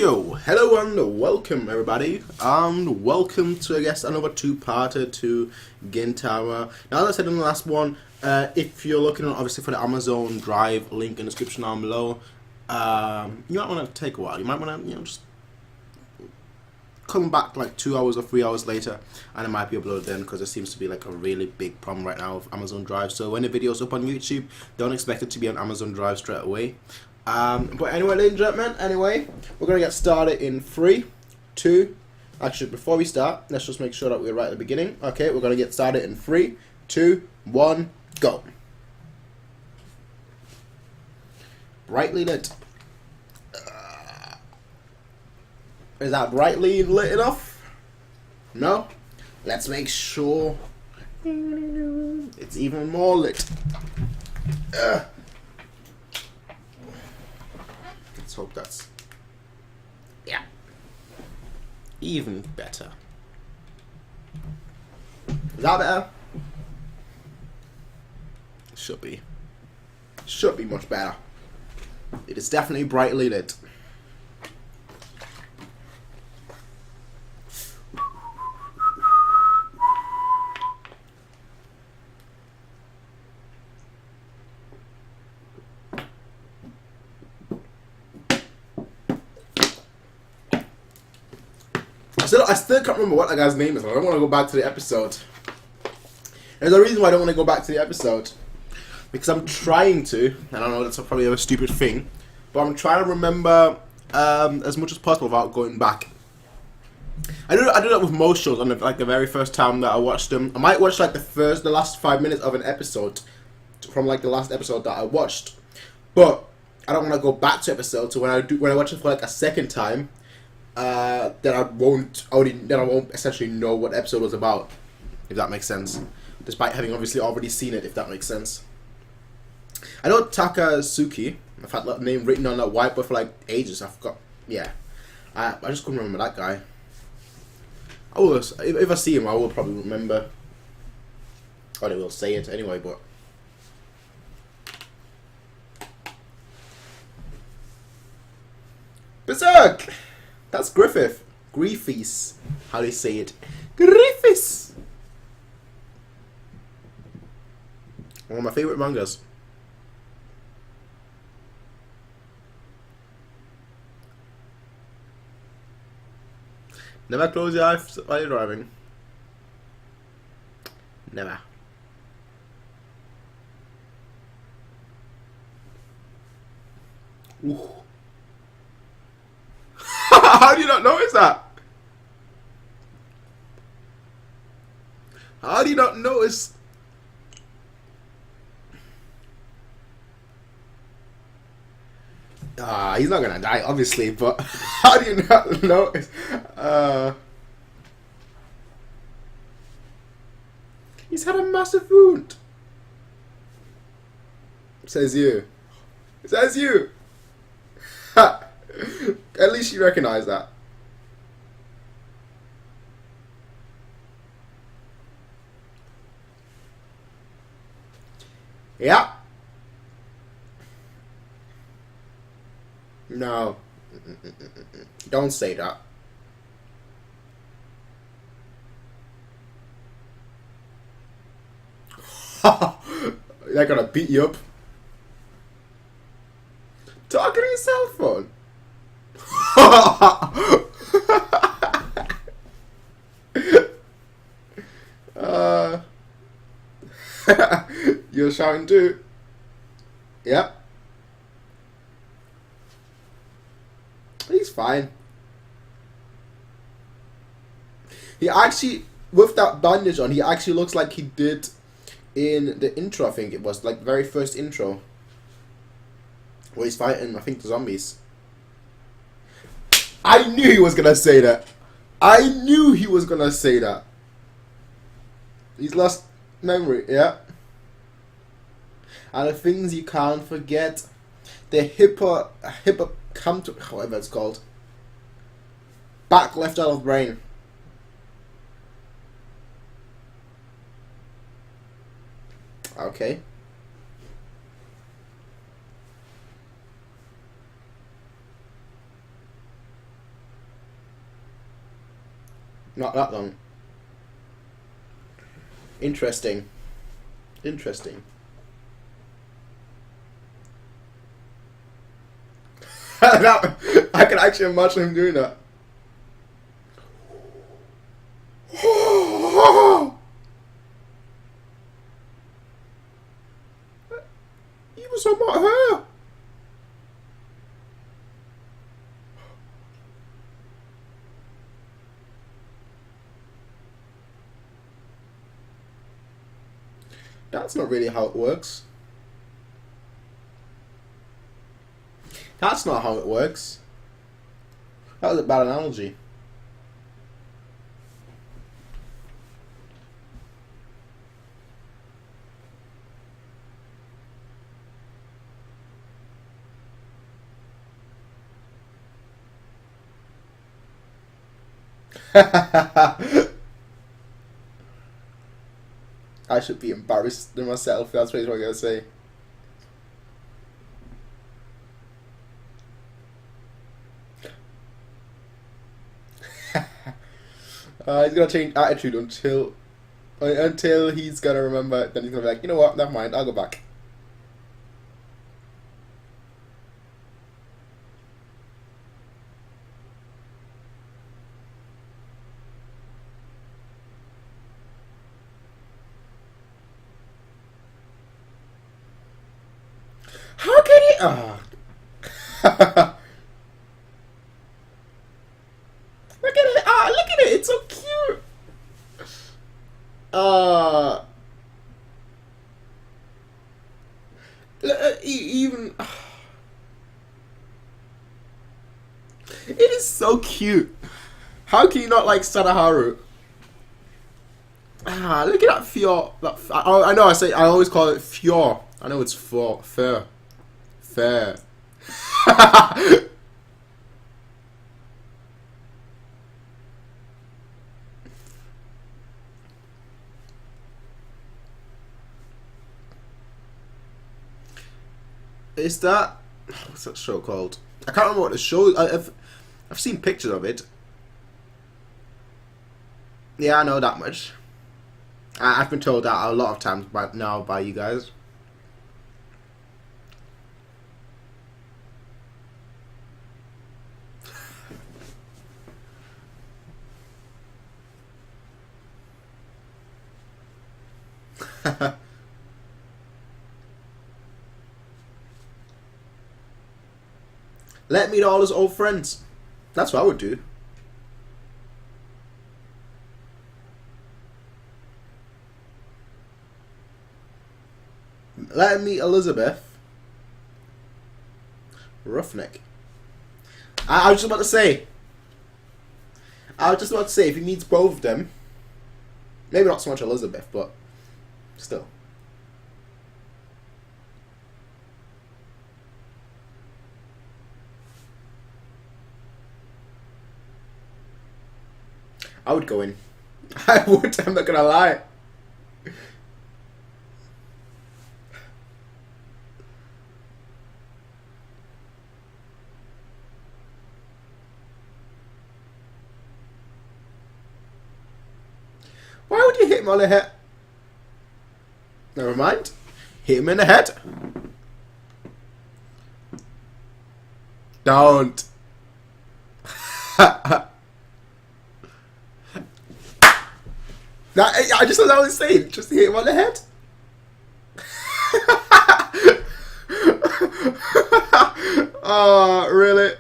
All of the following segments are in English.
Yo, hello and welcome everybody, and welcome to I guess another two-parter to Gintama. Now, as I said in the last one, if you're looking obviously for the Amazon Drive link in the description down below, you might want to take a while. You might want to just come back like 2 hours or 3 hours later, and it might be uploaded then, because there seems to be like a really big problem right now with Amazon Drive. So when the video's up on YouTube, don't expect it to be on Amazon Drive straight away. But anyway, ladies and gentlemen, we're going to get started in 3, 2, actually before we start, let's just make sure that we're right at the beginning. Okay, we're going to get started in 3, 2, 1, go. Brightly lit. Is that brightly lit enough? No? Let's make sure it's even more lit. Let's hope that's, yeah, even better. Is that better? Should be. Should be much better. It is definitely brightly lit. I still can't remember what that guy's name is. I don't want to go back to the episode. There's a reason why I don't want to go back to the episode. Because I'm trying to, and I know that's probably a stupid thing, but I'm trying to remember as much as possible without going back. I do that with most shows. On the very first time that I watched them, I might watch like the last 5 minutes of an episode from like the last episode that I watched, but I don't want to go back to episodes. So when I watch it for like a second time, then I won't essentially know what episode was about, if that makes sense, despite having obviously already seen it, if that makes sense. I know Takasuki. I've had that name written on that whiteboard for like ages. I forgot. Yeah, I just couldn't remember that guy. If I see him, I will probably remember. Or they will say it anyway, but Berserk! That's Griffith. Griffiths. How do you say it? Griffiths! One of my favourite mangas. Never close your eyes while you're driving. Never. Ooh. How do you not notice that? How do you not notice? He's not gonna die, obviously, but how do you not notice? He's had a massive wound. Says you. Says you. At least you recognize that. Yeah. No. Don't say that. They're gonna beat you up. Talking to your cell phone. You're shouting too. Yep. He's fine. He actually, with that bandage on, he actually looks like he did in the intro. I think it was like the very first intro where he's fighting, I think, the zombies. I knew he was gonna say that. I knew he was gonna say that. He's lost memory, yeah. And the things you can't forget, the whatever it's called, back left out of brain. Okay. Not that long. Interesting. Interesting. I can actually imagine him doing that. He was about her. That's not really how it works. That's not how it works. That was a bad analogy. I should be embarrassed in myself. That's what I'm gonna say. He's gonna change attitude until he's gonna remember. Then he's gonna be like, you know what? Never mind. I'll go back. How can he? Ah. Look at it! Ah, look at it! It's so cute. Even it is so cute. How can you not like Sadaharu? Ah, look at that Fjord. I know. I always call it Fjord. I know it's fair. Is that what's that show called? I can't remember what the show is. I've seen pictures of it. Yeah, I know that much. I've been told that a lot of times by you guys. Let meet all his old friends. That's what I would do. Let him meet Elizabeth. Roughneck. I was just about to say. If he meets both of them, maybe not so much Elizabeth, but still. I would go in. I would. I'm not gonna lie. Why would you hit him on the head? Never mind. Hit him in the head. Don't. I just thought that was insane. Just hit him on the head. Oh, really?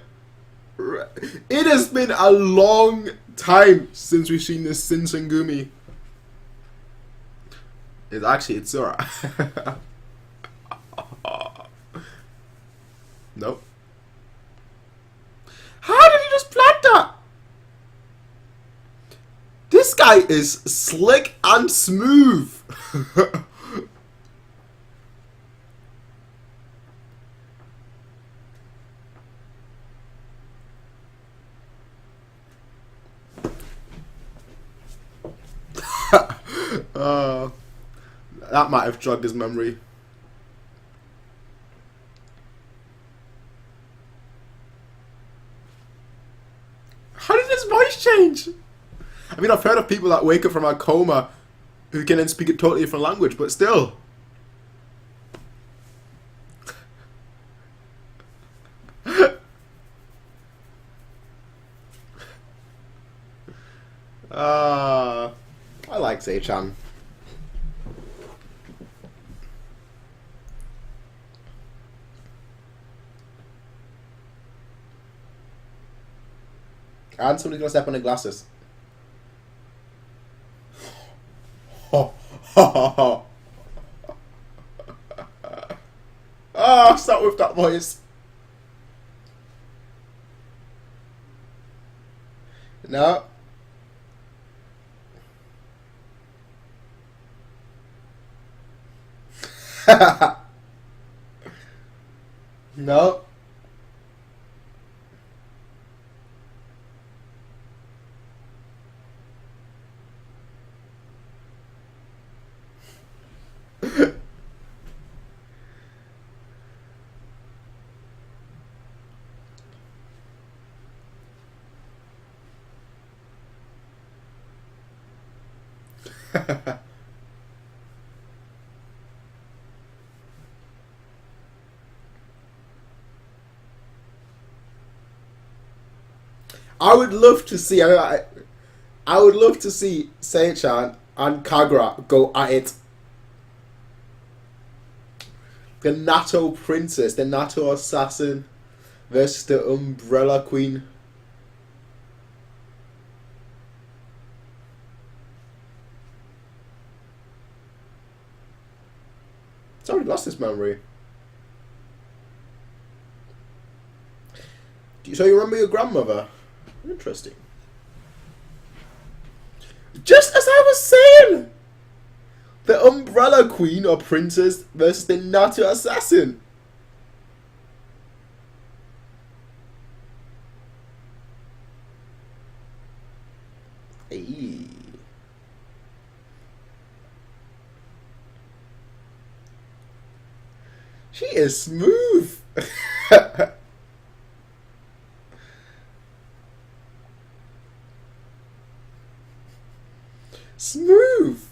It has been a long time since we've seen this Shinsengumi. It's actually Itsura. Nope. How did he just plant that? This guy is slick and smooth. That might have jogged his memory. How did his voice change? I mean, I've heard of people that wake up from a coma who can then speak a totally different language, but still. I like Sei-chan. And somebody's gonna step on the glasses. Oh, stop with that voice. No. No. I would love to see. I would love to see Sei-chan and Kagura go at it. The Natto Princess, the Natto Assassin versus the Umbrella Queen. It's already lost its memory. So you remember your grandmother? Interesting. Just as I was saying! The Umbrella Queen or Princess versus the Natto Assassin. Hey. She is smooth. Smooth.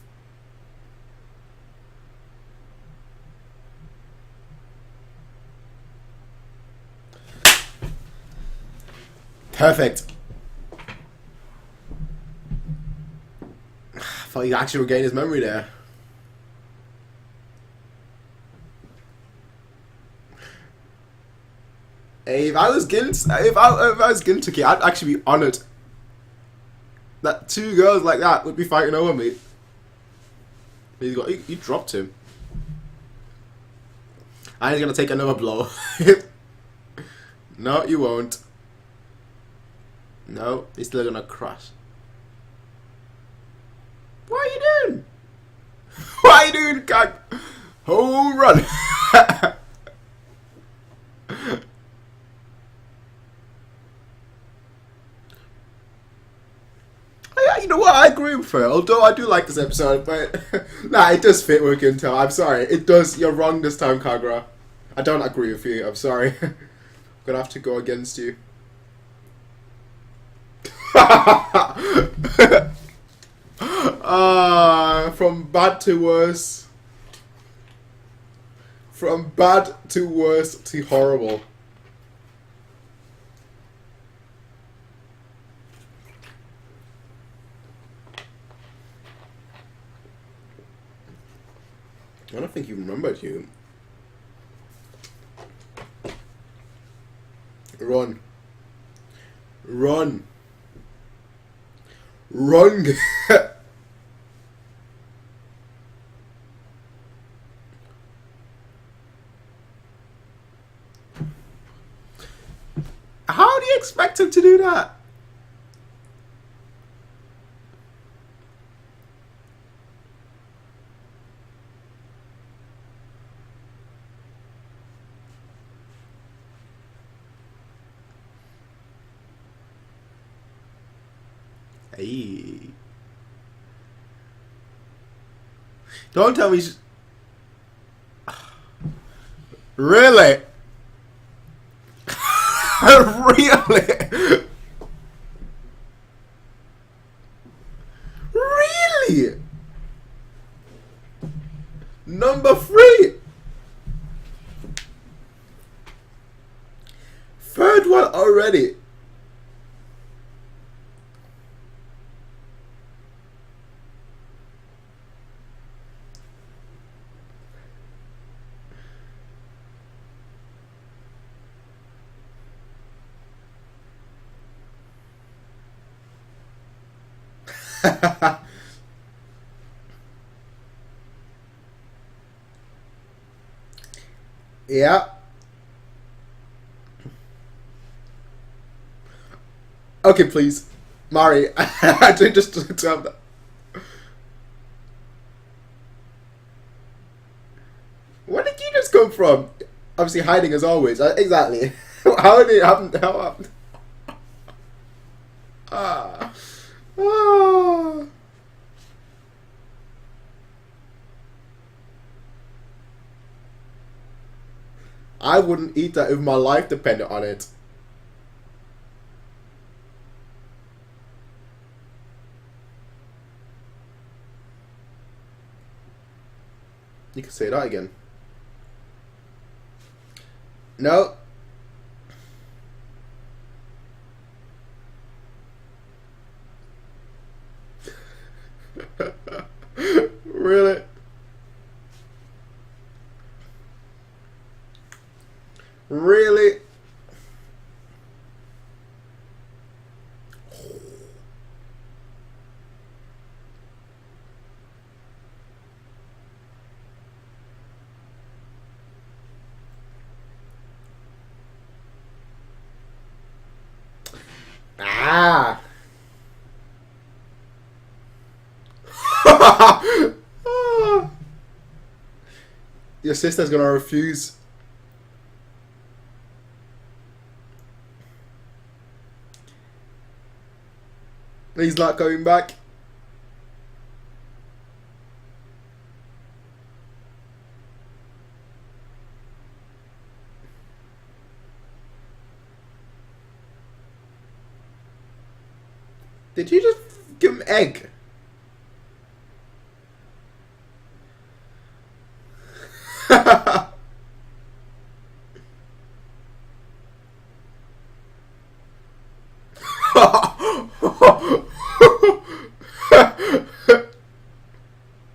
Perfect. I thought he actually regained his memory there. Hey, if I was Gintoki, I'd actually be honoured that two girls like that would be fighting over me. He dropped him. And he's gonna take another blow. No, you won't. No, he's still gonna crash. What are you doing? What are you doing, Kag? Home run. You know what? I agree with her. Although I do like this episode, but nah, it does fit with Gintama. I'm sorry, it does. You're wrong this time, Kagura. I don't agree with you. I'm sorry. I'm gonna have to go against you. From bad to worse. From bad to worse to horrible. I don't think you remembered you. Run. Run. Run. How do you expect him to do that? Hey. Don't tell me. Really? Really? 3. Number 3. Third one already. Yeah. Okay, please. Mari, I did just to have that. Where did you just come from? Obviously hiding as always. Exactly. How did it happen? How happened? Ah. Ah. I wouldn't eat that if my life depended on it. You can say that again. No. Really? Really? Ah. Your sister's gonna refuse. He's not going back. Did you just give him egg?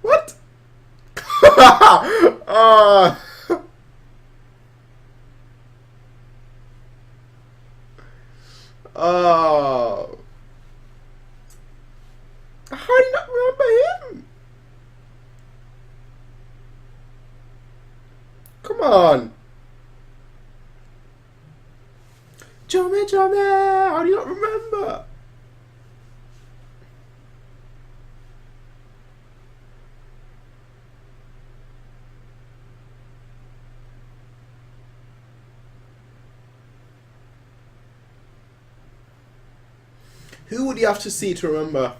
What? Oh. How do you not remember him? Come on. Jome, how do you not remember? Who would you have to see to remember?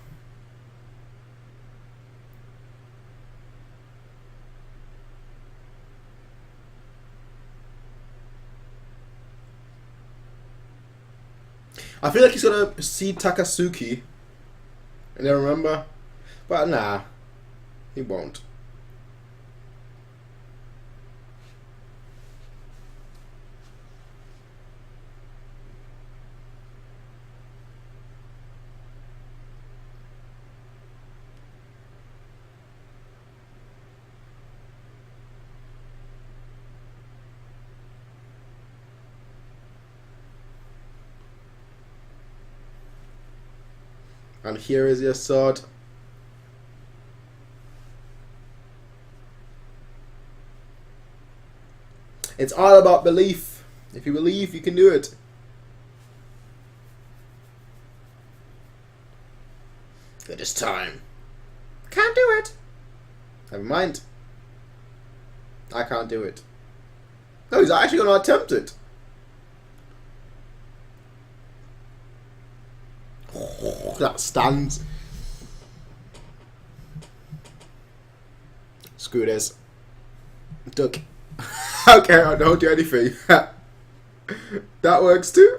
I feel like he's gonna see Takasuki and then remember, but nah, he won't. And here is your sword. It's all about belief. If you believe, you can do it. It is time. Can't do it. Never mind. I can't do it. No, he's actually going to attempt it. Oh, that stands. Screw this. Duck. Okay, I don't do anything. That works too.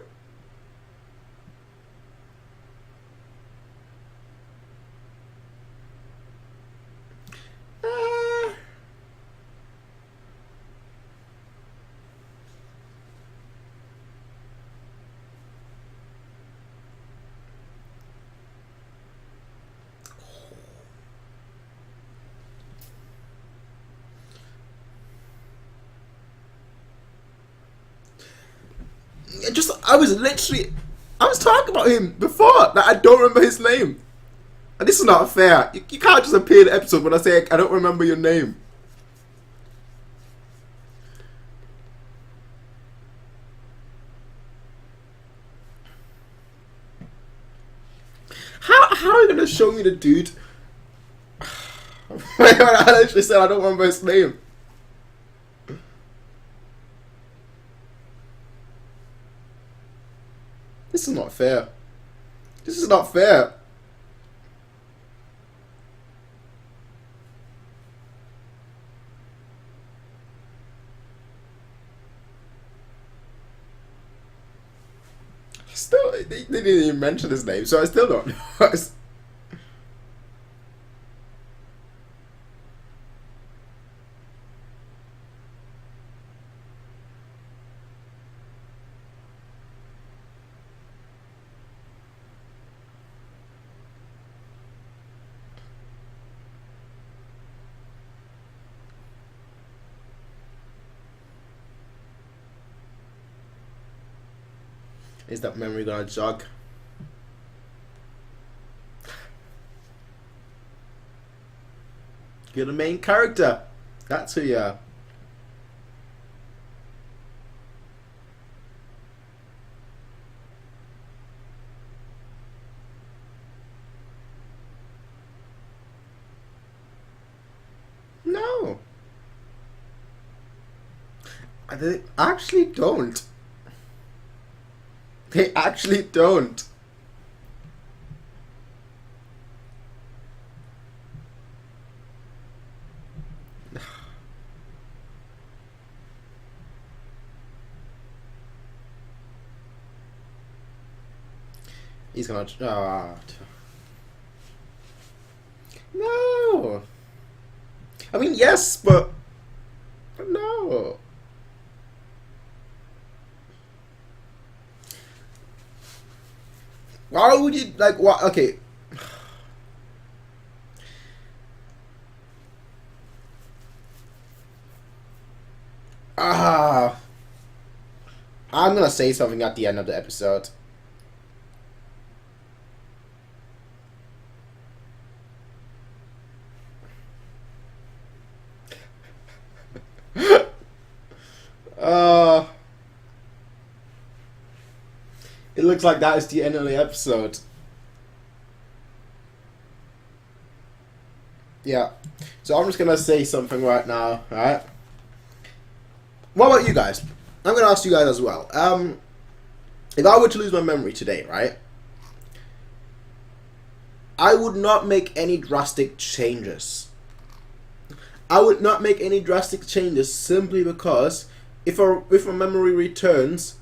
I was talking about him before. That I don't remember his name. And this is not fair. You can't just appear in the episode when I say I don't remember your name. How are you gonna show me the dude? I literally said I don't remember his name. This is not fair. This is not fair. Still, they didn't even mention his name, so I still don't know. Is that memory gonna jog? You're the main character. That's who you are. No. They actually don't. They actually don't. He's gonna. No. I mean, yes, but no. Why would you like? What? Okay. I'm gonna say something at the end of the episode. It looks like that is the end of the episode. Yeah. So I'm just gonna say something right now, right? What about you guys? I'm gonna ask you guys as well. If I were to lose my memory today, right? I would not make any drastic changes. I would not make any drastic changes simply because if a memory returns,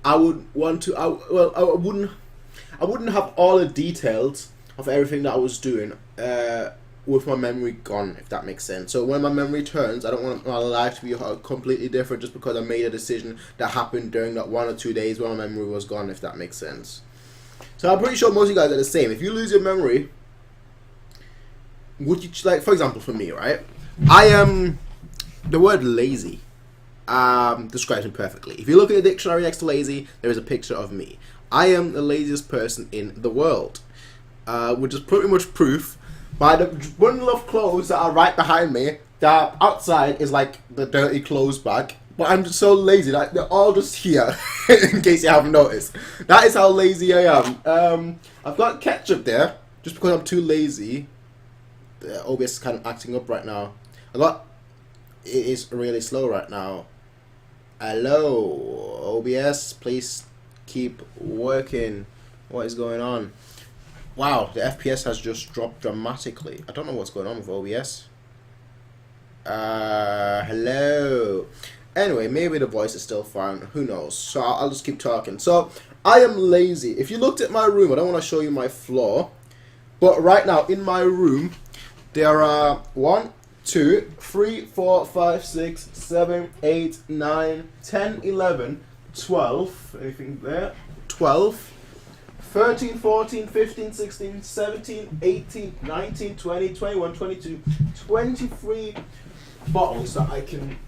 I would want to. I wouldn't have all the details of everything that I was doing with my memory gone, if that makes sense. So when my memory turns, I don't want my life to be completely different just because I made a decision that happened during that 1 or 2 days when my memory was gone, if that makes sense. So I'm pretty sure most of you guys are the same. If you lose your memory, would you, like, for example, for me, right? I am, the word lazy describes me perfectly. If you look at the dictionary next to lazy, there is a picture of me. I am the laziest person in the world, which is pretty much proof by the bundle of clothes that are right behind me. That outside is like the dirty clothes bag, but I'm just so lazy that they're all just here. In case you haven't noticed, that is how lazy I am. I've got ketchup there just because I'm too lazy. The OBS is kind of acting up right now. It is really slow right now. Hello, OBS, please keep working. What is going on? Wow, the FPS has just dropped dramatically. I don't know what's going on with OBS. Hello. Anyway, maybe the voice is still fine. Who knows? So I'll just keep talking. So I am lazy. If you looked at my room, I don't want to show you my floor, but right now in my room there are 1, 2, 3, 4, 5, 6, 7, 8, 9, 10, 11, 12. Anything there? 12. 13, 14, 15, 16, 17, 18, 19, 20, 21, 22, 23 bottles that I can...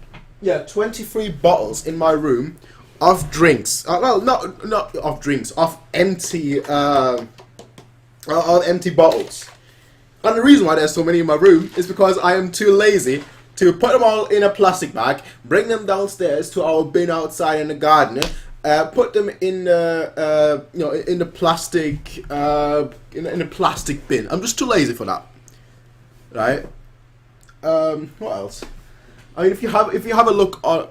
Yeah, 23 bottles in my room. of drinks. Well, not of drinks, of empty bottles. And the reason why there's so many in my room is because I am too lazy to put them all in a plastic bag, bring them downstairs to our bin outside in the garden, put them in the in the plastic in a plastic bin. I'm just too lazy for that, right? What else? I mean, if you have a look on,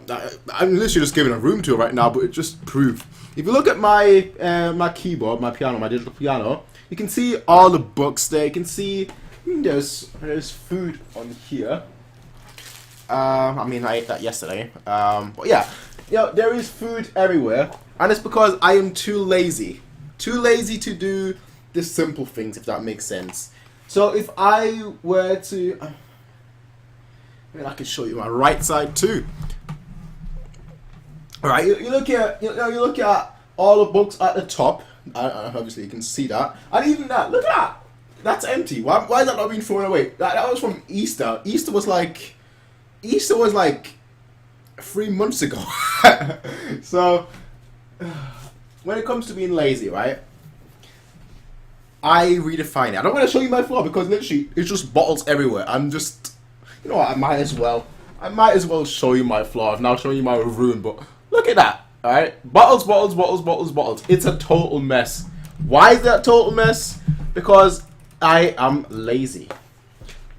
I'm literally just giving a room tour right now, but it just proves. If you look at my my keyboard, my piano, my digital piano, you can see all the books there. You can see there's food on here. I mean, I ate that yesterday. But yeah, there is food everywhere, and it's because I am too lazy to do the simple things, if that makes sense. So if I were to, I mean, I can show you my right side too. All right, you look at you look at all the books at the top. Obviously, you can see that, and even that. Look at that. That's empty. Why is that not being thrown away? That was from Easter. Easter was like 3 months ago. So when it comes to being lazy, right? I redefine it. I don't want to show you my floor because literally it's just bottles everywhere. I'm just, you know what? I might as well show you my floor. I've now shown you my room, but look at that. All right, bottles. It's a total mess. Why is that a total mess? Because I am lazy.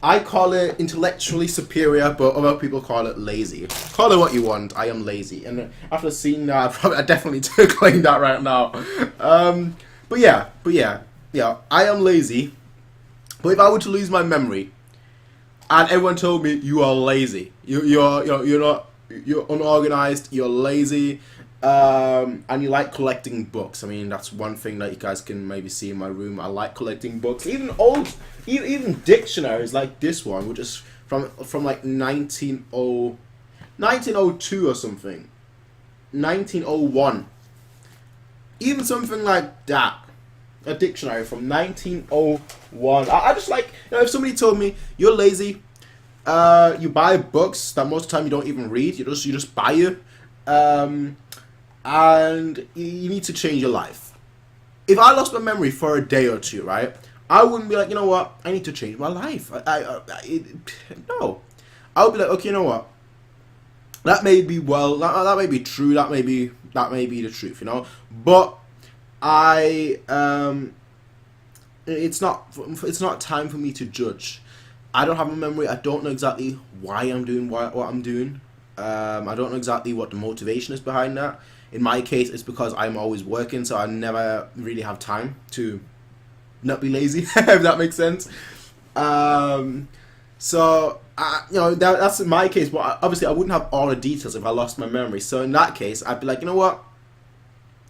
I call it intellectually superior, but other people call it lazy. Call it what you want. I am lazy, and after seeing that, I definitely claim that right now. But yeah. I am lazy. But if I were to lose my memory, and everyone told me you are lazy, you're unorganized, you're lazy, and you like collecting books. I mean, that's one thing that you guys can maybe see in my room. I like collecting books, even dictionaries like this one, which is from like 1902 or something, 1901, even something like that. A dictionary from 1901. I just like, if somebody told me you're lazy, you buy books that most of the time you don't even read, you just buy it, and you need to change your life. If I lost my memory for a day or two, right, I wouldn't be like, you know what, I need to change my life. No. I would be like, okay, you know what, that may be that may be true, that may be the truth, but it's not time for me to judge. I don't have a memory. I don't know exactly why I'm doing what I'm doing. I don't know exactly what the motivation is behind that. In my case, it's because I'm always working, so I never really have time to not be lazy, if that makes sense. So that's in my case, but obviously I wouldn't have all the details if I lost my memory. So in that case, I'd be like, you know what?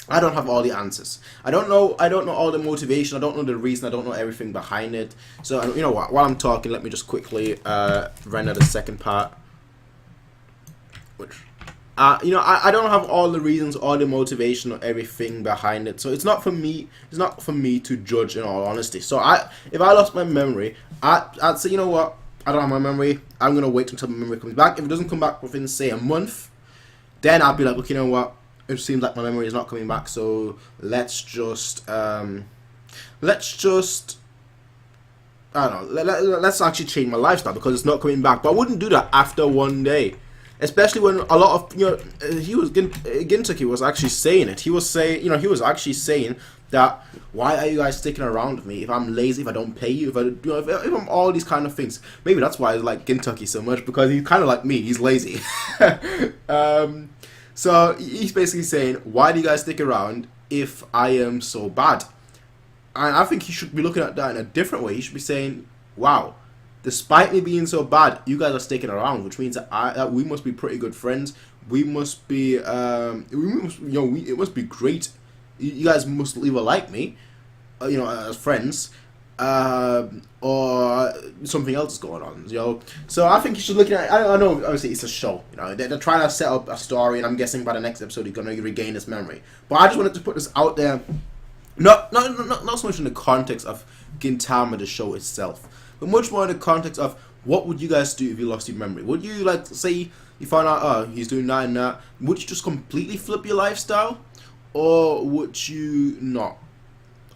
I don't have all the answers. I don't know all the motivation. I don't know the reason. I don't know everything behind it. So you know what? While I'm talking, let me just quickly render the second part. Which, I don't have all the reasons, all the motivation, or everything behind it. So it's not for me. It's not for me to judge. In all honesty. So if I lost my memory, I'd say, you know what? I don't have my memory. I'm gonna wait until my memory comes back. If it doesn't come back within, say, a month, then I'll be like, okay, you know what? It seems like my memory is not coming back, so let's just I don't know, let's actually change my lifestyle because it's not coming back. But I wouldn't do that after one day, especially when a lot of Gintama was actually saying it. He was actually saying that, why are you guys sticking around with me if I'm lazy, if I don't pay you, if I'm all these kind of things. Maybe that's why I like Gintama so much, because he's kind of like me. He's lazy. So he's basically saying, why do you guys stick around if I am so bad? And I think he should be looking at that in a different way. He should be saying, wow, despite me being so bad, you guys are sticking around, which means that we must be pretty good friends. We must be, it must be great. You guys must either like me, as friends, or something else is going on, So I think you should look at it. I know, obviously, it's a show. They're trying to set up a story, and I'm guessing by the next episode, you're going to regain this memory. But I just wanted to put this out there, not so much in the context of Gintama, the show itself, but much more in the context of, what would you guys do if you lost your memory? Would you, like, say, you find out, oh, he's doing that and that, would you just completely flip your lifestyle, or would you not?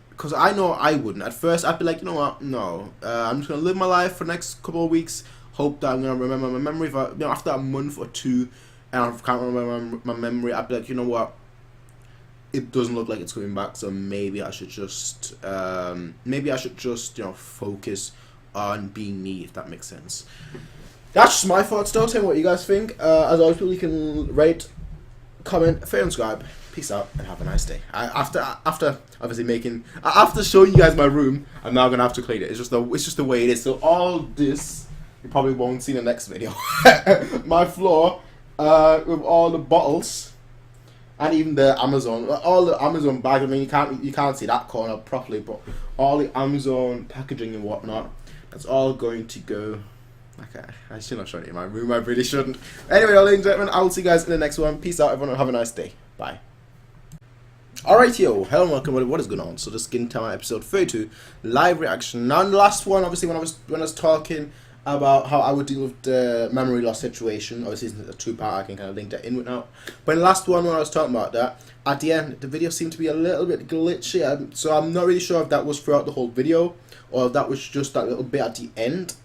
Because I know I wouldn't. At first, I'd be like, you know what, no, I'm just gonna live my life for the next couple of weeks, hope that I'm gonna remember my memory. If I, after a month or two, and I can't remember my memory, I'd be like, you know what, it doesn't look like it's coming back, so maybe I should just, focus on being me, if that makes sense. That's just my thoughts, though. Tell me what you guys think. As always, people, you can rate, comment, favorite, and subscribe. Peace out and have a nice day. After showing you guys my room, I'm now gonna have to clean it. It's just the way it is. So all this you probably won't see in the next video. My floor, with all the bottles. And even the all the Amazon bags. I mean, you can't see that corner properly, but all the Amazon packaging and whatnot, that's all going to go. Okay, I should not show you my room. I really shouldn't. Anyway, ladies and gentlemen, I will see you guys in the next one. Peace out, everyone. Have a nice day. Bye. Alright, yo, hello and welcome. What is going on? So this is Gintama episode 32 live reaction. Now, in the last one, obviously, when I was talking about how I would deal with the memory loss situation. Obviously, it's a two-part. I can kind of link that in with now. But in the last one, when I was talking about that, at the end, the video seemed to be a little bit glitchy. So I'm not really sure if that was throughout the whole video or if that was just that little bit at the end.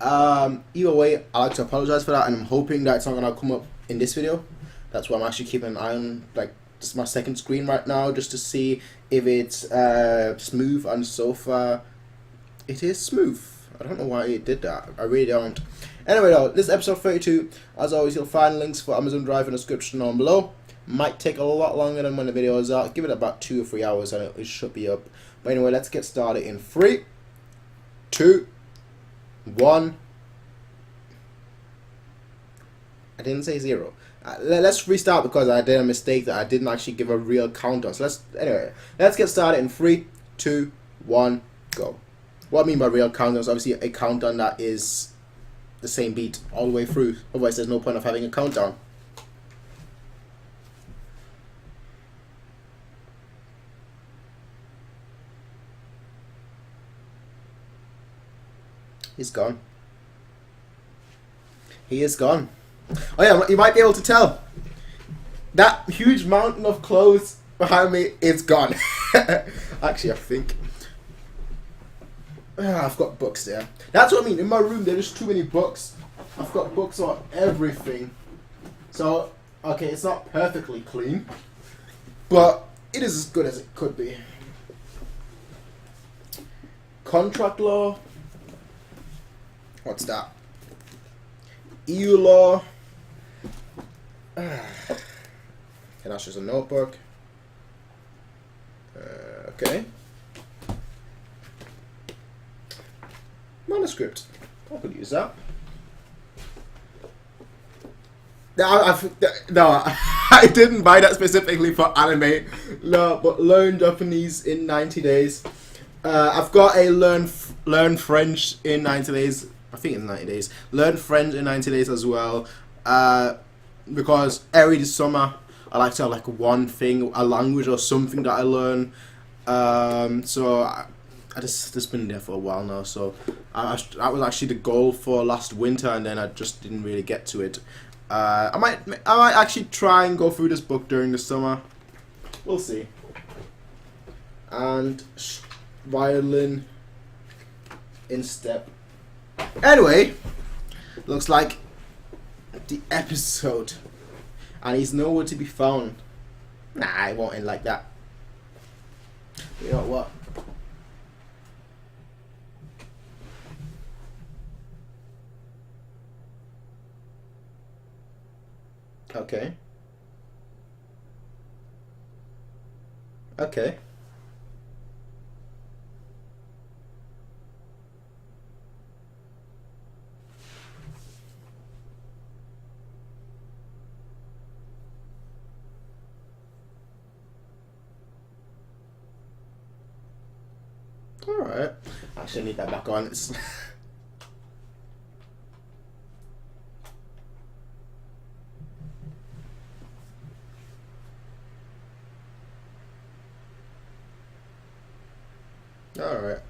Either way, I'd like to apologize for that, and I'm hoping that it's not going to come up in this video. That's why I'm actually keeping an eye on, like, this is my second screen right now, just to see if it's smooth, and so far it is smooth. I don't know why it did that. I really don't. Anyway, though, this is episode 32. As always, you'll find links for Amazon Drive in the description down below. Might take a lot longer than when the video is out. Give it about 2 or 3 hours and it should be up. But anyway, let's get started in 3, 2, 1. I didn't say 0. Let's restart because I did a mistake that I didn't actually give a real countdown. So let's get started in 3, 2, 1, go. What I mean by real countdown is obviously a countdown that is the same beat all the way through. Otherwise, there's no point of having a countdown. He's gone. He is gone. Oh yeah, you might be able to tell. That huge mountain of clothes behind me is gone. Actually, I think I've got books there. That's what I mean. In my room, there's too many books. I've got books on everything. So, okay, it's not perfectly clean, but it is as good as it could be. Contract law. What's that? EU law. And that's just a notebook. Okay. Manuscript. I could use that. No, I didn't buy that specifically for anime. No, but learn Japanese in 90 days. I've got a learn French in 90 days. I think in 90 days. Learn French in 90 days as well. Because every summer I like to have like one thing, a language or something that I learn. So I just been there for a while now. So that was actually the goal for last winter, and then I just didn't really get to it. I might actually try and go through this book during the summer. We'll see. And violin in step. Anyway, looks like the episode, and he's nowhere to be found. Nah, it won't end like that. You know what? Okay. Okay. Alright. Actually, I need that back on. It's alright.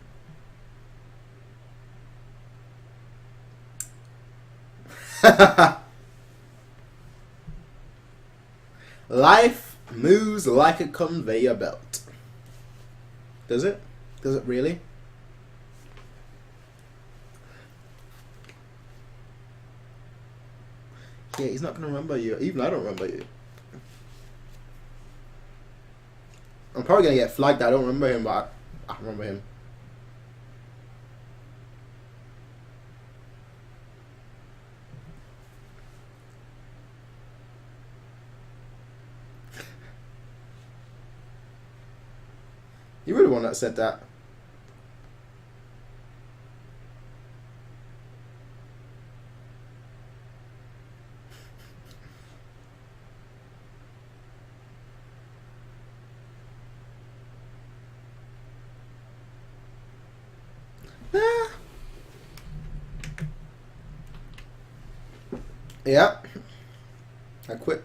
Life moves like a conveyor belt. Does it? Does it really? Yeah, he's not gonna remember you. Even I don't remember you. I'm probably gonna get flagged that I don't remember him, but I remember him. You were the one that said that. Yeah. I quit.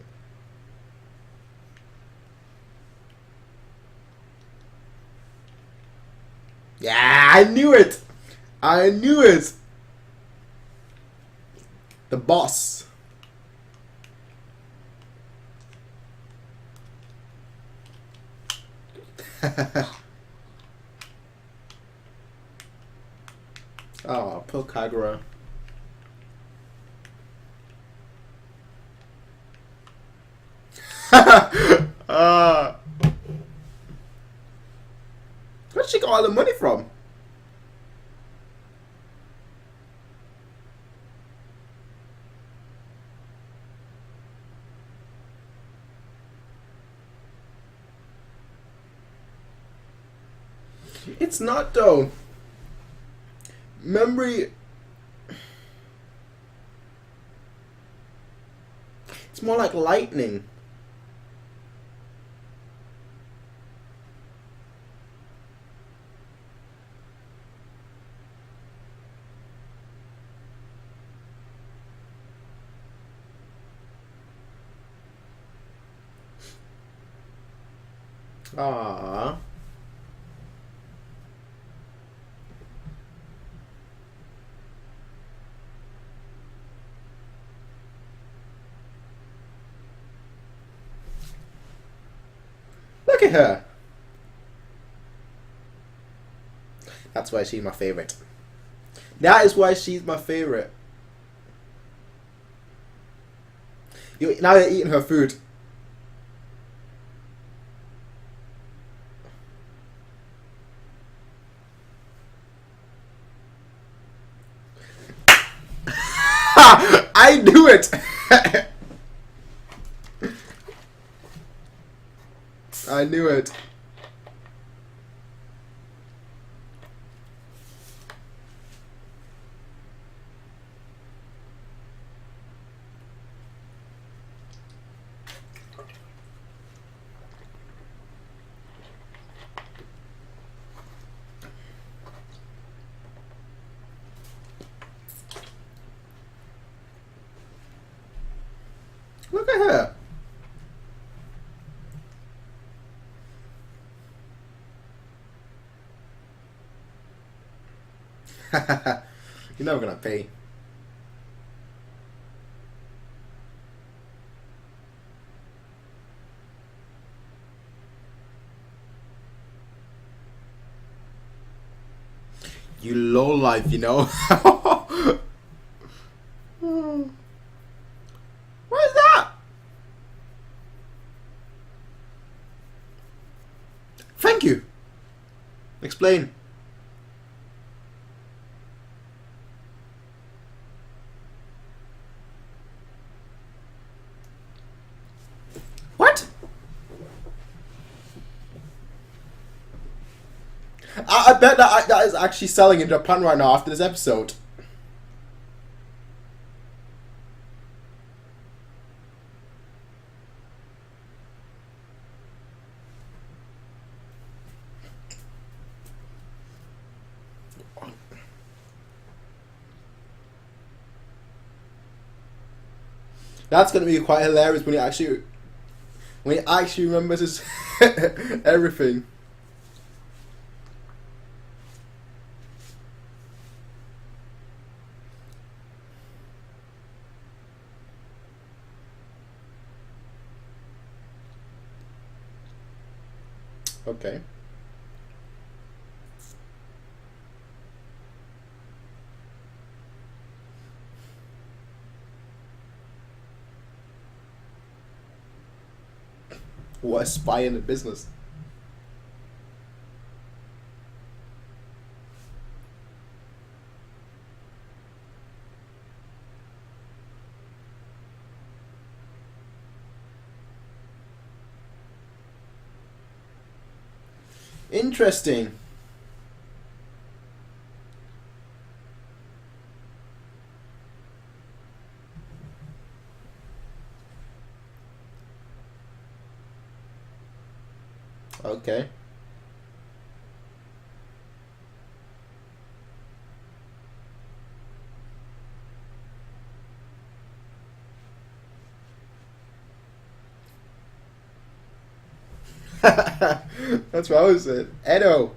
Yeah, I knew it. I knew it. The boss. Oh, poor Kagura. Where'd she get all the money from? It's not though. Memory. It's more like lightning. Ah. Look at her. That's why she's my favorite. That is why she's my favorite. Now you're eating her food. I knew it. I knew it. Look at her. You're never gonna pay. You low life, you know. What is that? Thank you. Explain. What? I bet that is actually selling in Japan right now after this episode. That's gonna be quite hilarious when he actually remembers his everything. Okay. What a spy in the business. Interesting. Okay. That's what I was saying. Edo.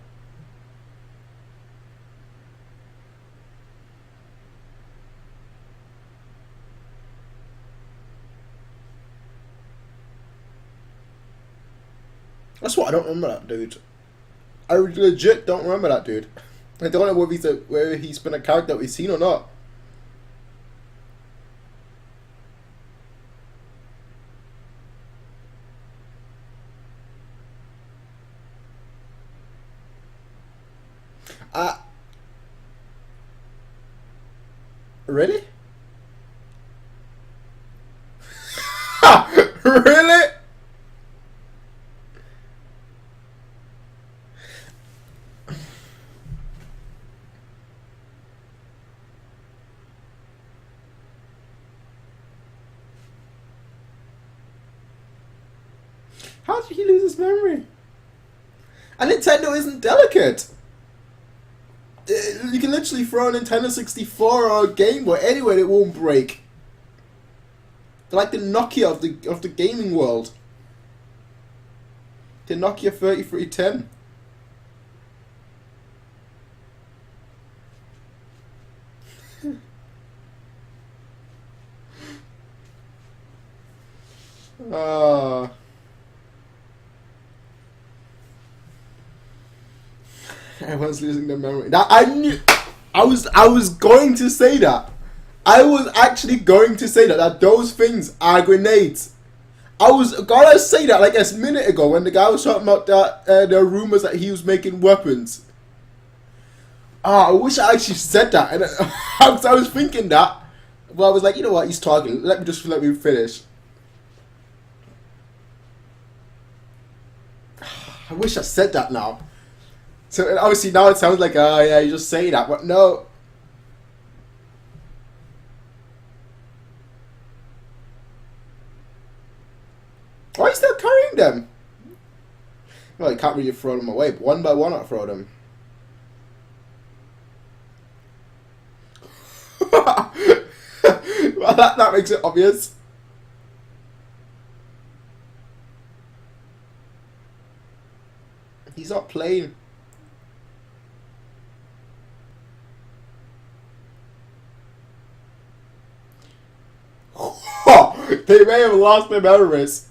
That's what I don't remember that dude. I legit don't remember that dude. I don't know whether he's been a character that we've seen or not. Uh, really? Really? How did he lose his memory? And Nintendo isn't delicate. You can literally throw a Nintendo 64 or a Game Boy anywhere, it won't break. They're like the Nokia of the gaming world. The Nokia 3310. Ah. Everyone's losing their memory. That I knew. I was going to say that. I was actually going to say that those things are grenades. I was gonna say that like a minute ago when the guy was talking about that the rumors that he was making weapons. Ah, I wish I actually said that, and I was thinking that, but I was like, you know what, he's talking. Let me finish. I wish I said that now. So obviously now it sounds like, oh yeah, you just say that, but no. Why are you still carrying them? Well, you can't really throw them away, but one by one I'll throw them. Well, that makes it obvious. He's not playing. They may have lost their memories.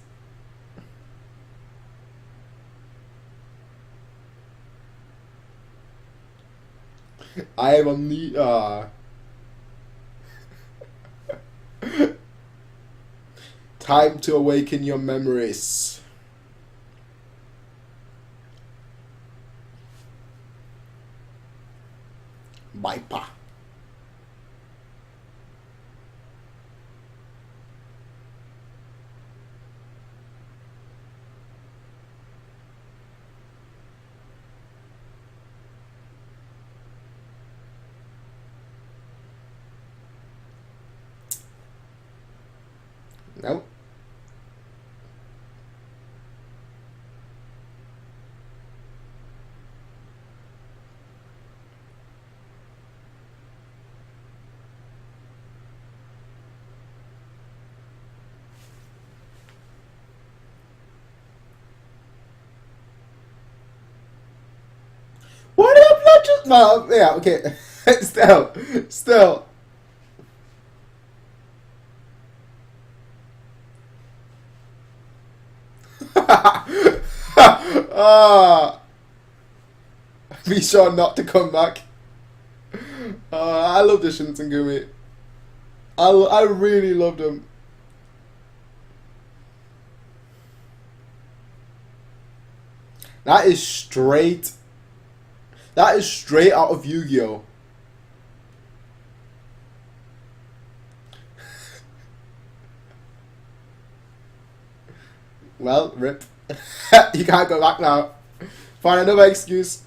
I am on the time to awaken your memories. Viper. Nope. Why did I not just... No, yeah, okay. Still. Ah, be sure not to come back. I love the Shinsengumi. I really loved them. That is straight. That is straight out of Yu-Gi-Oh. Well, rip. You can't go back now. Find another excuse.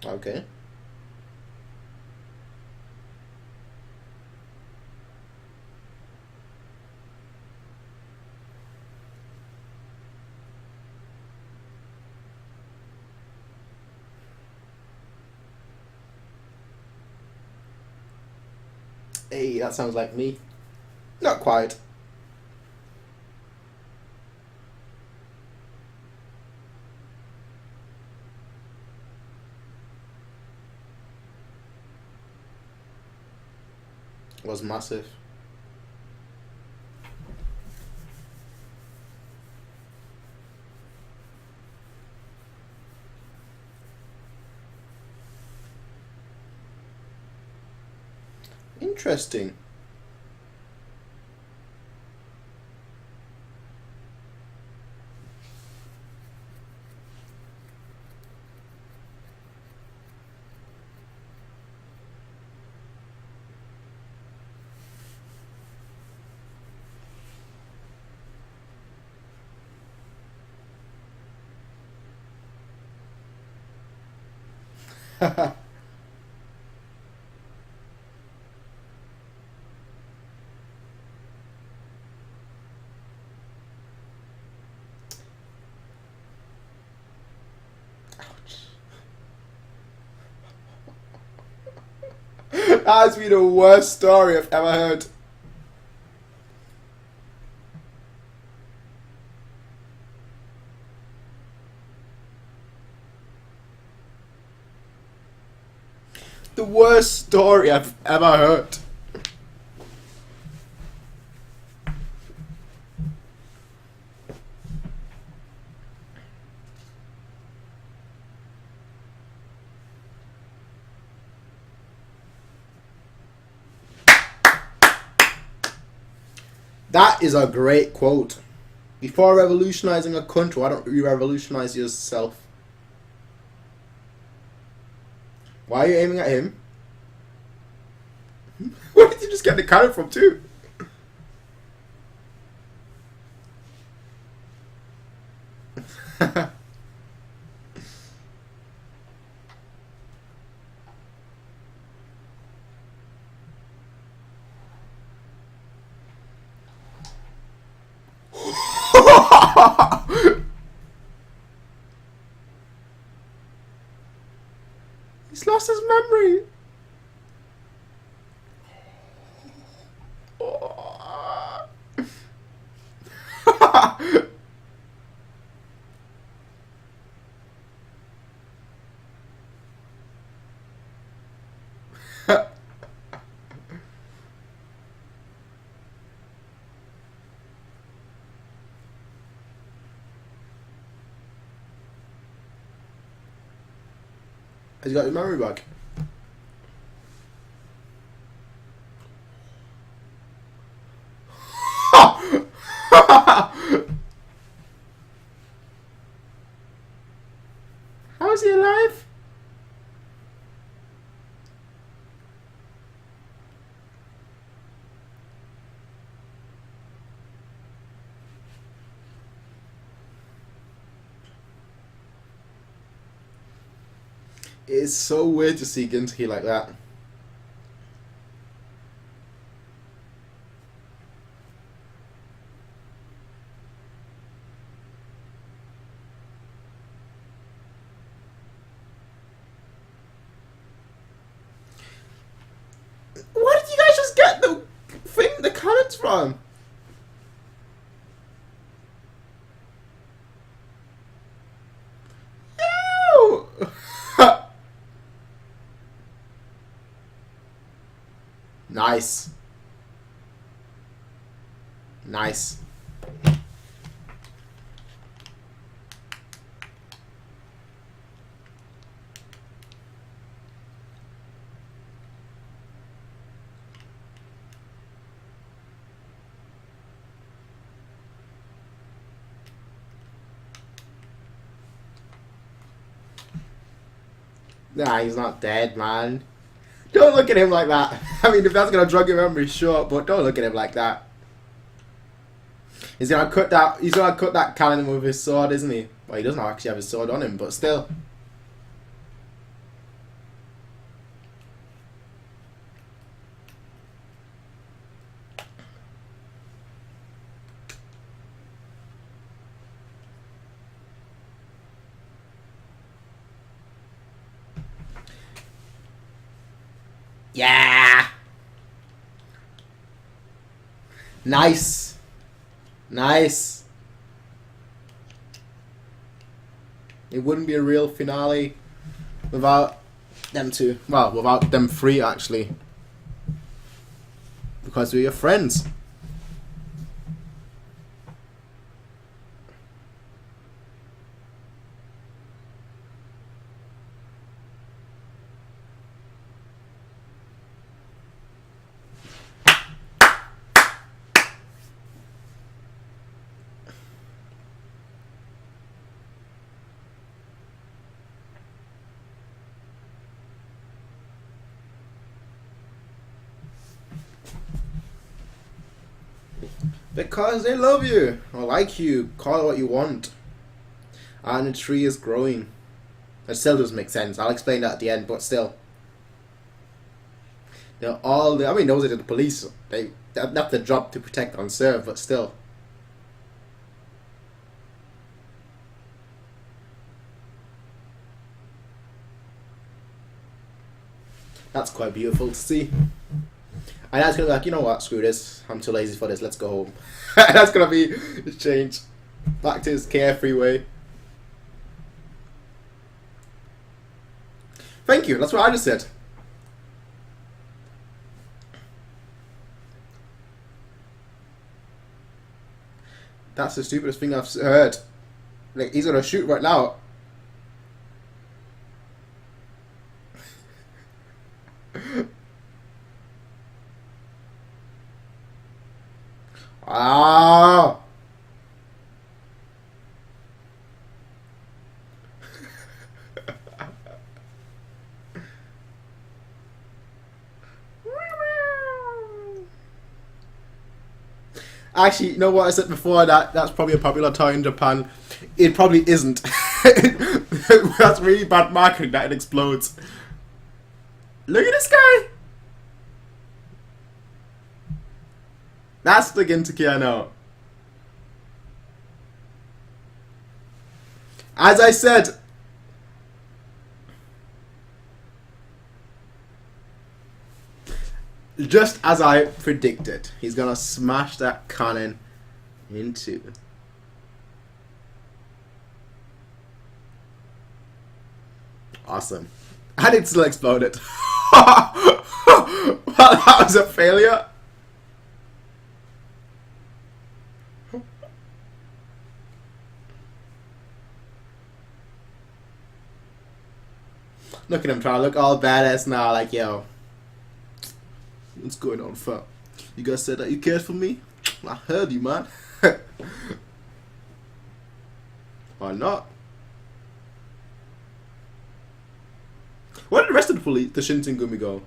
Okay. Hey, that sounds like me. Not quite. Was massive. Interesting. That has been the worst story I've ever heard. The worst story I've ever heard. That is a great quote. Before revolutionizing a country, why don't you revolutionize yourself? Why are you aiming at him? Where did you just get the cannon from too? He's lost his memory. Has he got his memory back? How is he alive? It's so weird to see Ginty like that. Where did you guys just get the cannons from? No! Nice. Nice. Nah, he's not dead, man. Don't look at him like that. I mean, if that's gonna drug your memory, sure, but don't look at him like that. He's gonna cut that. He's gonna cut that cannon with his sword, isn't he? Well, he doesn't actually have his sword on him, but still. Yeah. Nice. Nice. It wouldn't be a real finale without them two. Well, without them three, actually. Because we're your friends. Because they love you, or like you, call it what you want. And the tree is growing. That still doesn't make sense. I'll explain that at the end, but still. They're all, I mean, those are the police. They have the job to protect and serve, but still. That's quite beautiful to see. And that's gonna be like, you know what, screw this. I'm too lazy for this, let's go home. That's gonna be the change. Back to his carefree way. Thank you, that's what I just said. That's the stupidest thing I've heard. Like, he's gonna shoot right now. Ah! Actually, you know what I said before? That's probably a popular toy in Japan. It probably isn't. That's really bad marketing that it explodes. Look at this guy! That's the Gintama I know. As I said, just as I predicted, he's gonna smash that cannon into. Awesome. And it still exploded. Well, that was a failure. Look at him trying to look all badass now, like, yo. What's going on, fam? You guys said that you cared for me? I heard you, man. Or not? Where did the rest of the police, the Shinsengumi, go?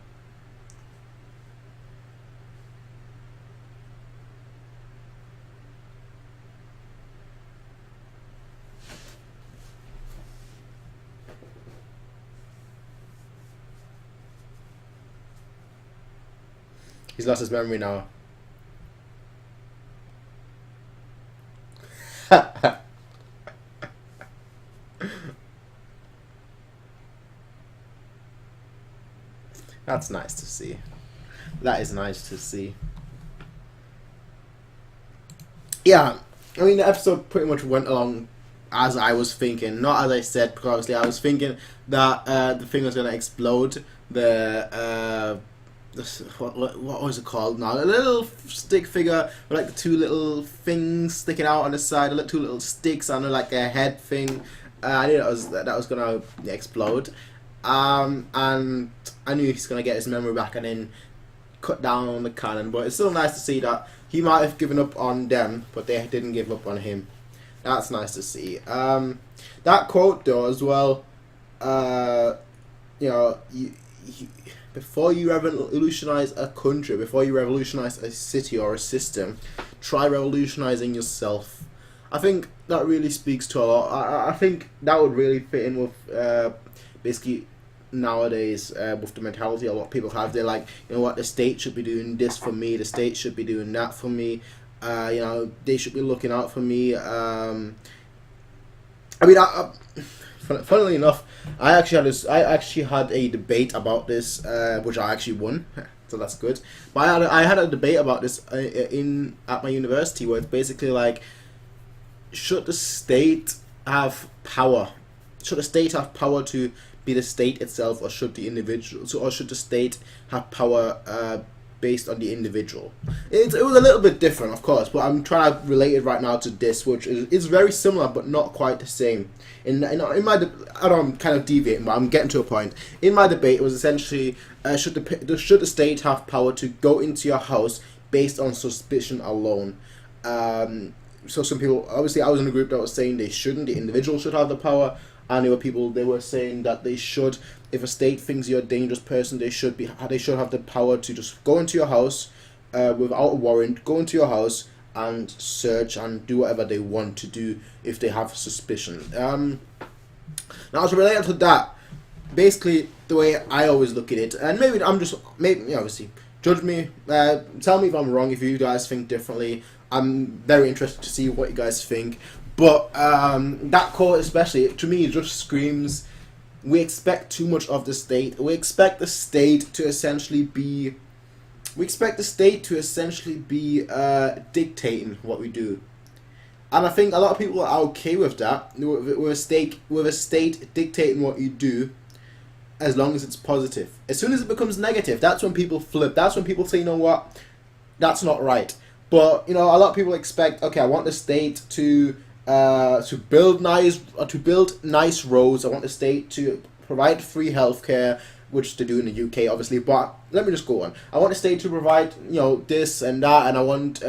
He's lost his memory now. That's nice to see. That is nice to see. Yeah, I mean, the episode pretty much went along as I was thinking. Not as I said, because obviously I was thinking that the thing was going to explode. The what was it called now? A little stick figure with like the two little things sticking out on the side, two little sticks on like a head thing. I knew that was gonna explode, and I knew he's gonna get his memory back and then cut down on the cannon. But it's still nice to see that he might have given up on them, but they didn't give up on him. That's nice to see. That quote though as well. Before you revolutionize a country, before you revolutionize a city or a system, try revolutionizing yourself. I think that really speaks to a lot. I think that would really fit in with basically nowadays with the mentality a lot of people have. They're like, you know what, the state should be doing this for me, the state should be doing that for me, they should be looking out for me. Funnily enough, I actually had a debate about this, which I actually won, so that's good. But I had a debate about this at my university, where it's basically like, should the state have power? Should the state have power to be the state itself, or should the individual? Or should the state have power based on the individual? It was a little bit different, of course, but I'm trying to relate it right now to this, which is very similar but not quite the same. In my I know I'm kind of deviating, but I'm getting to a point. In my debate, it was essentially should the state have power to go into your house based on suspicion alone? So some people, obviously, I was in a group that was saying they shouldn't. The individual should have the power, and there were people, they were saying that they should. If a state thinks you're a dangerous person, they should have the power to just go into your house without a warrant, go into your house and search and do whatever they want to do if they have suspicion. Now, to relate to that, basically the way I always look at it, and maybe obviously judge me, tell me if I'm wrong, if you guys think differently. I'm very interested to see what you guys think. But that quote especially, to me, just screams, we expect too much of the state. We expect the state to essentially be dictating what we do. And I think a lot of people are okay with that, with a state dictating what you do, as long as it's positive. As soon as it becomes negative, that's when people flip. That's when people say, you know what, that's not right. But a lot of people expect, okay, I want the state to build nice roads. I want the state to provide free healthcare, which they do in the UK, obviously. But let me just go on. I want the state to provide, this and that, and I want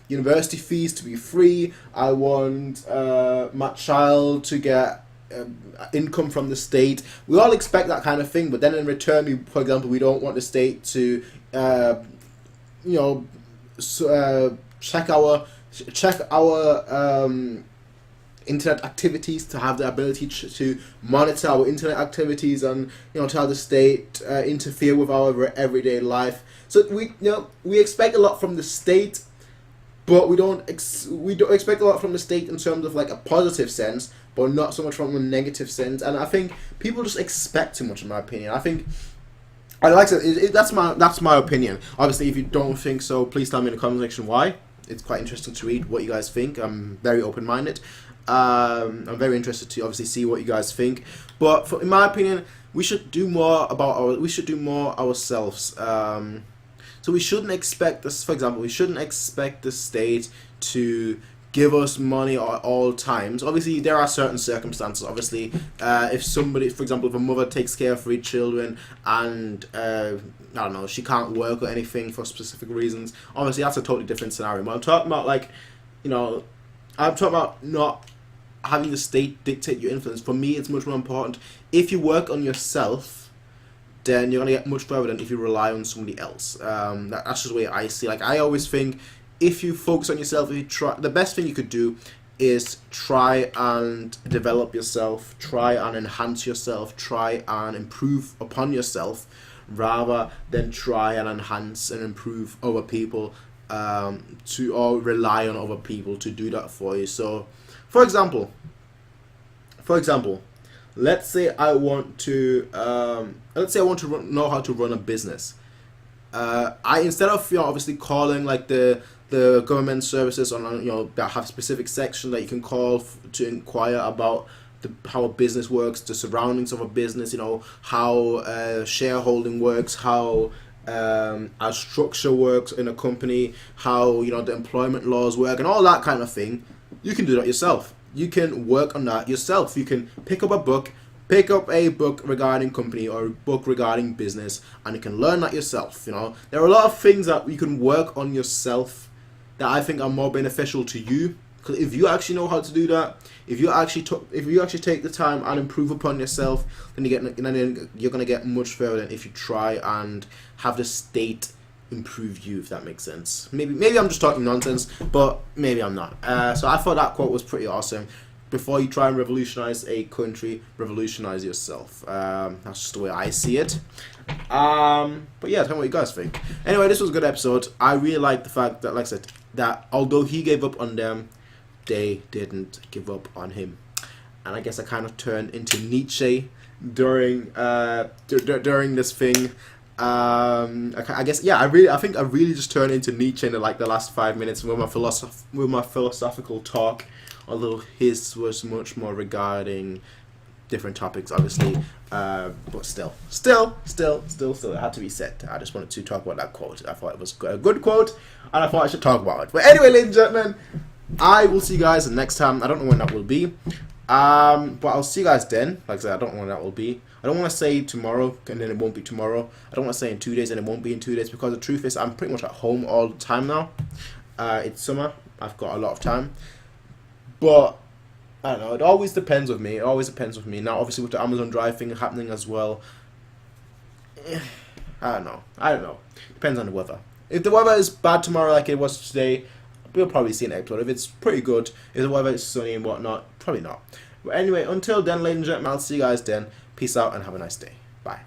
university fees to be free. I want my child to get income from the state. We all expect that kind of thing, but then in return, for example, we don't want the state to, check our internet activities, to have the ability to monitor our internet activities, and to have the state interfere with our everyday life. So we expect a lot from the state, but we don't expect a lot from the state in terms of like a positive sense, but not so much from a negative sense. And I think people just expect too much, in my opinion. I think, I like it. That's my opinion. Obviously, if you don't think so, please tell me in the comment section why. It's quite interesting to read what you guys think. I'm very open-minded. I'm very interested to obviously see what you guys think. But in my opinion, we should do more ourselves. So we shouldn't expect this. For example, we shouldn't expect the state to give us money at all times. Obviously, there are certain circumstances. Obviously, if somebody, for example, if a mother takes care of 3 children and I don't know, she can't work or anything for specific reasons, obviously that's a totally different scenario. But I'm talking about I'm talking about not having the state dictate your influence. For me, it's much more important. If you work on yourself, then you're gonna get much further than if you rely on somebody else. That's just the way I see. Like, I always think, if you focus on yourself, if you try, the best thing you could do is try and develop yourself, try and enhance yourself, try and improve upon yourself, rather than try and enhance and improve other people, or rely on other people to do that for you. So, for example, let's say I want to know how to run a business. Instead of obviously calling like the government services on that have specific section that you can call to inquire about how a business works, the surroundings of a business, how shareholding works, how how structure works in a company, how the employment laws work, and all that kind of thing. You can do that yourself. You can work on that yourself. You can pick up a book regarding company or a book regarding business, and you can learn that yourself. There are a lot of things that you can work on yourself that I think are more beneficial to you. Because if you actually know how to do that, if you actually take the time and improve upon yourself, then you're gonna get much further than if you try and have the state improve you, if that makes sense. Maybe I'm just talking nonsense, but maybe I'm not. So I thought that quote was pretty awesome. Before you try and revolutionize a country, revolutionize yourself. That's just the way I see it. But yeah, tell me what you guys think. Anyway, this was a good episode. I really like the fact that, like I said, that although he gave up on them, they didn't give up on him. And I guess I kind of turned into Nietzsche during this thing. I guess, yeah, I think I really just turned into Nietzsche in like the last 5 minutes with my philosophical talk. Although his was much more regarding different topics, obviously, but still, it had to be said. I just wanted to talk about that quote. I thought it was a good quote, and I thought I should talk about it. But anyway, ladies and gentlemen, I will see you guys next time. I don't know when that will be, but I'll see you guys then. Like I said, I don't know when that will be. I don't want to say tomorrow, and then it won't be tomorrow. I don't want to say in 2 days, and it won't be in 2 days, because the truth is, I'm pretty much at home all the time now. It's summer. I've got a lot of time. But I don't know, it always depends with me. Now, obviously, with the Amazon Drive thing happening as well, I don't know. Depends on the weather. If the weather is bad tomorrow like it was today, we'll probably see an episode. If it's pretty good, if the weather is sunny and whatnot, probably not. But anyway, until then, ladies and gentlemen, I'll see you guys then. Peace out and have a nice day. Bye.